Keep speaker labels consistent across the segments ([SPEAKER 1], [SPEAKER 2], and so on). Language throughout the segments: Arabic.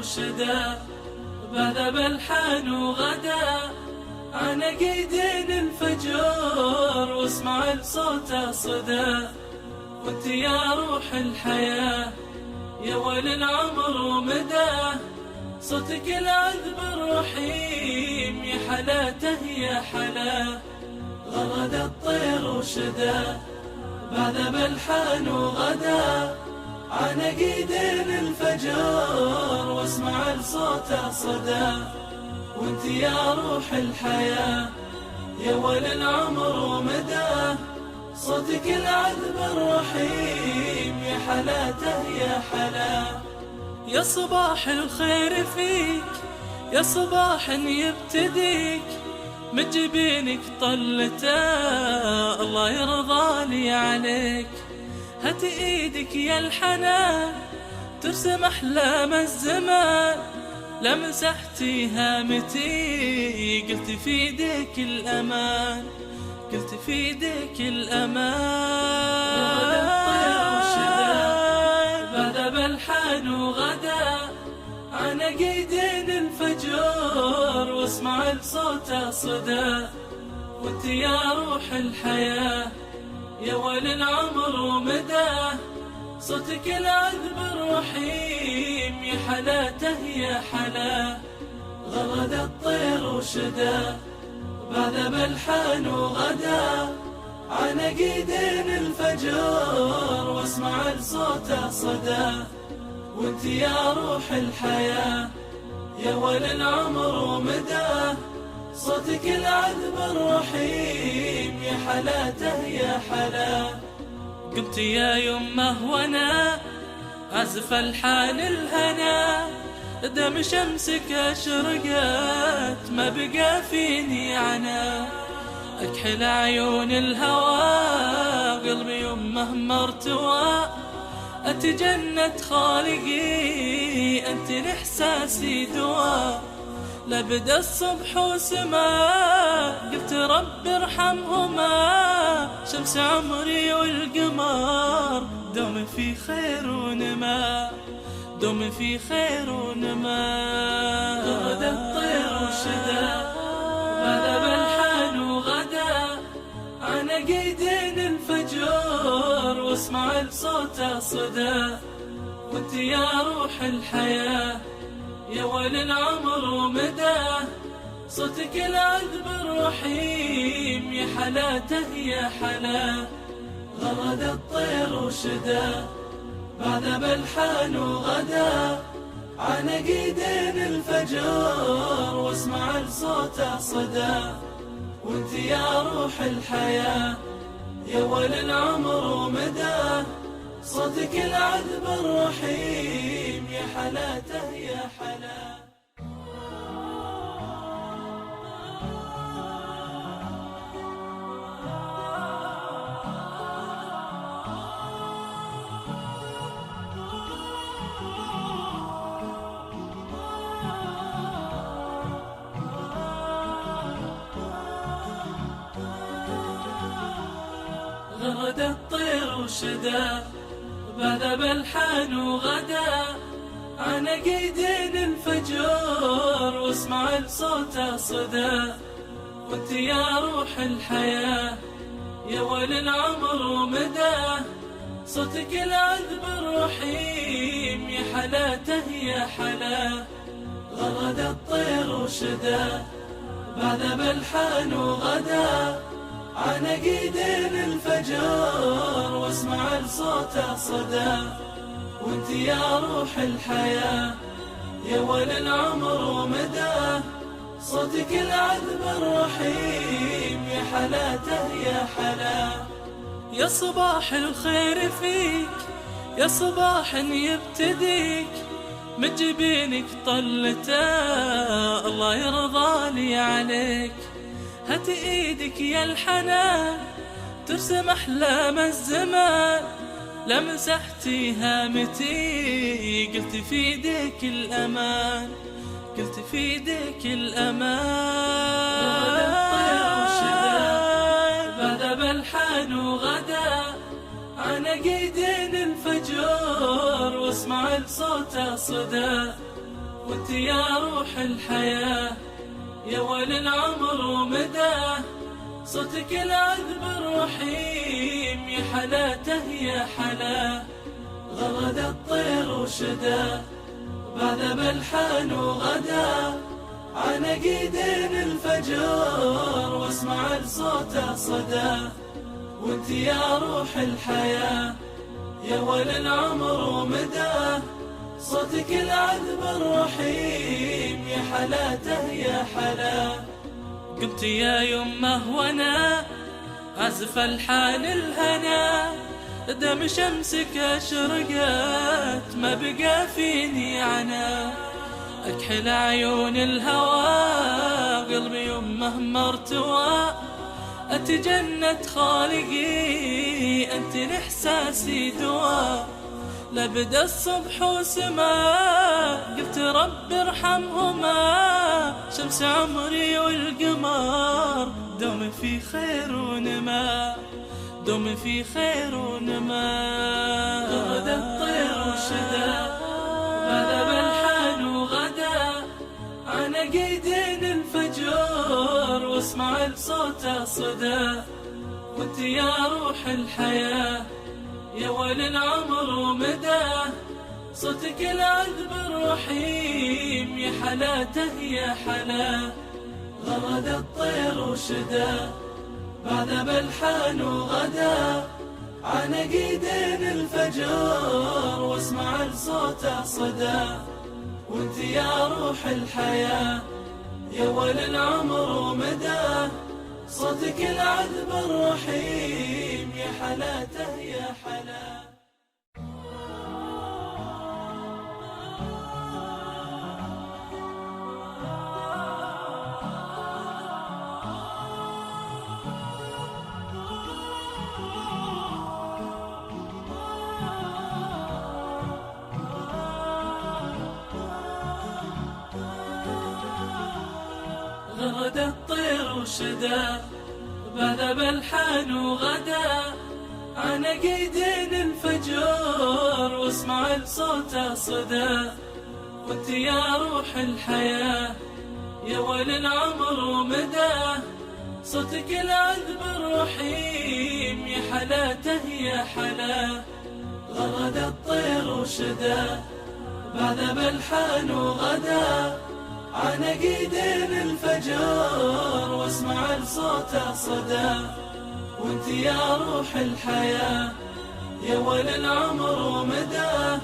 [SPEAKER 1] وشدا بذب الحان وغدا على قيدين الفجر واسمع لصوته صدى. وانت يا روح الحياة يا ولي العمر ومدى، صوتك العذب الرحيم يا حلاته يا حلا. غرد الطير وشدا بذب الحان وغدا على قيدين الفجر واسمع لصوته صدى. وانت يا روح الحياة يا ولي العمر ومدى، صوتك العذب الرحيم يا حلاته يا حلا. يا صباح الخير فيك يا صباح يبتديك، من جبينك طلته الله يرضى لي عليك. هات ايدك يا الحنان ترسم احلام الزمان، لمسحتي هامتي قلت في ايدك الامان، قلت في ايدك الامان. بذب الحان وغدا على قيدين الفجر واسمع لصوته صدى. وانت يا روح الحياة يا ولي العمر ومدى، صوتك العذب الرحيم يا حلاته يا حلا. غرد الطير وشدا بذب الحان وغدا على قيدين الفجر واسمع لصوته صدى. وانت يا روح الحياة يا ولي العمر ومدى، صوتك العذب الرحيم يا حلاته يا حلا. قمت يا يمه وانا عزف الحان الهنا، دم شمسك اشرقت ما بقى فيني عنا. اكحل عيون الهوى قلبي يمه مرتوى، اتجنت خالقي انت لاحساسي دوا. لبدا الصبح وسما قلت رب ارحمهما، شمس عمري والقمر دوم في خير ونما، دوم في خير ونما. غرد الطير وشدا بذب الحان وغدا على قيدين الفجر واسمع لصوته صدى. وانت يا روح الحياة يا ولي العمر ومدى، صوتك العذب الرحيم يا حلاته يا حلا. غرد الطير وشدا بذب الحان وغدا على قيدين الفجر واسمع لصوته صدى. وانت يا روح الحياة يا ولي العمر ومدى، صوتك العذب الرحيم يا حلاته يا حلا. غرد الطير وشدا بذب الحان وغدا على قيدين الفجر واسمع لصوته صدى. وانت يا روح الحياة يا ولي العمر ومدى، صوتك العذب الرحيم يا حلاته يا حلا. غرد الطير وشدا بذب الحان وغدا على قيدين الفجر واسمع لصوته صدى. وانت يا روح الحياة يا ولي العمر ومدى، صوتك العذب الرحيم يا حلاته يا حلا. يا صباح الخير فيك يا صباح يبتديك، من جبينك طلته الله يرضى لي عليك. هات ايدك يا الحنان ترسم احلام الزمان، لمسحتي هامتي قلت في ايدك الامان، قلت في ايدك الامان. بذب الحان وغدا على قيدين الفجر واسمع لصوته صدى. وانت يا روح الحياة يا ولي العمر ومداه. صوتك العذب الرحيم يا حلاته يا حلاه. غرد الطير وشدا بعد بلحان وغدا عن قيدين الفجر واسمع لصوته صدى. وانت يا روح الحياة يا ولي العمر ومداه. صوتك العذب الرحيم يا حلاته يا حلاه. قمت يا يمه وانا عزف الحان الهنا. دم شمسك اشرقت ما بقى فيني عنا. اكحل عيون الهوى قلبي يمه مرتوى. اتجنت خالقي انت لاحساسي دواء. لبدا الصبح وسما قلت رب ارحمهما. شمس عمري والقمر دوم في خير ونما. دوم في خير ونما. غرد الطير وشدا بعد بلحان وغدا عن قيدين الفجر واسمع لصوته صدى. وانت يا روح الحياة يا ولي العمر ومداه. صوتك العذب الرحيم يا حلاته يا حلاه. غرد الطير وشدا بعد بلحان وغدا عن قيدين الفجر واسمع لصوته صدى. وانت يا روح الحياة يا ولي العمر ومداه. صوتك العذب الرحيم يا حلاته يا حلاه. غرد الطير وشدا بعد بلحان وغدا عن قيدين الفجر واسمع لصوته صدى. وانت يا روح الحياة يا ولي العمر ومداه. صوتك العذب الرحيم يا حلاته يا حلاه. غرد الطير وشدا بعد بلحان وغدا عن قيدين الفجر واسمع لصوته صدى. وانت يا روح الحياة يا ولي العمر ومداه.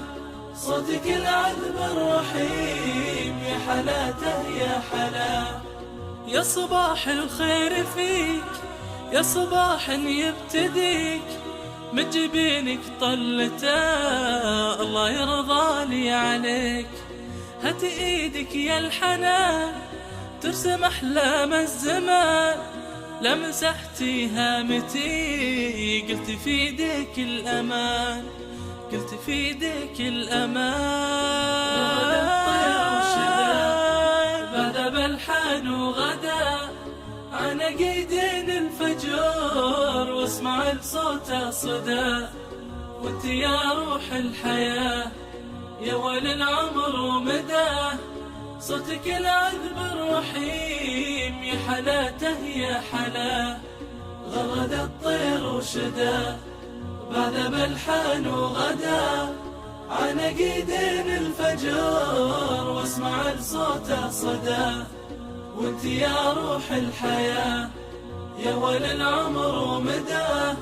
[SPEAKER 1] صوتك العذب الرحيم يا حلاته يا حلاه. يا صباح الخير فيك يا صباح يبتديك. من جبينك طلته الله يرضى لي عليك. هات ايدك يا الحنان ترسم احلام الزمان. لمسحتي هامتي قلت في ايديك الامان. قلت في ايديك الامان. غرد الطير وشدا بعد بلحان وغدا عن قيدين الفجر واسمع لصوته صدى. وانت يا روح الحياة يا ولي العمر ومداه. صوتك العذب الرحيم يا حلاته يا حلاه. غرد الطير وشدا بعد بلحان وغدا عن قيدين الفجر واسمع لصوته صدى. وانت يا روح الحياة يا ولي العمر ومداه.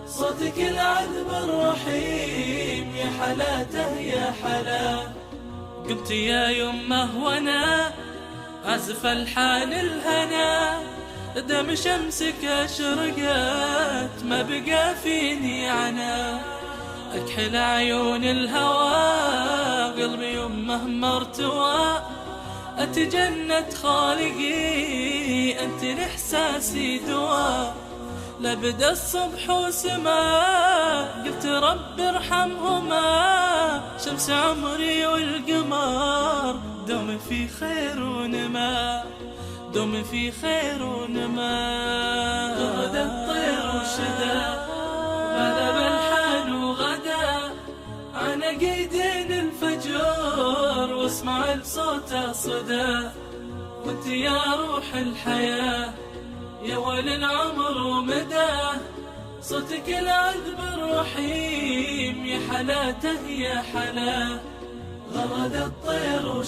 [SPEAKER 1] صوتك العذب الرحيم يا حلاته يا حلاه. قمت يا يمه وانا عزف الحان الهنا. دم شمسك اشرقت ما بقى فيني عنا. اكحل عيون الهوى قلبي يمه مرتوى. اتجنت خالقي انت لاحساسي دواء. لبدا الصبح وسما قلت رب ارحمهما. شمس عمري والقمر دوم في خير ونما. دوم في خير ونما. غرد الطير وشدا بعد بلحان وغدا عن قيدين الفجر واسمع لصوته صدى. وانت يا روح الحياة يا ولي العمر ومداه، صوتك العذب الرحيم يا حلاته يا حلاه. غرد الطير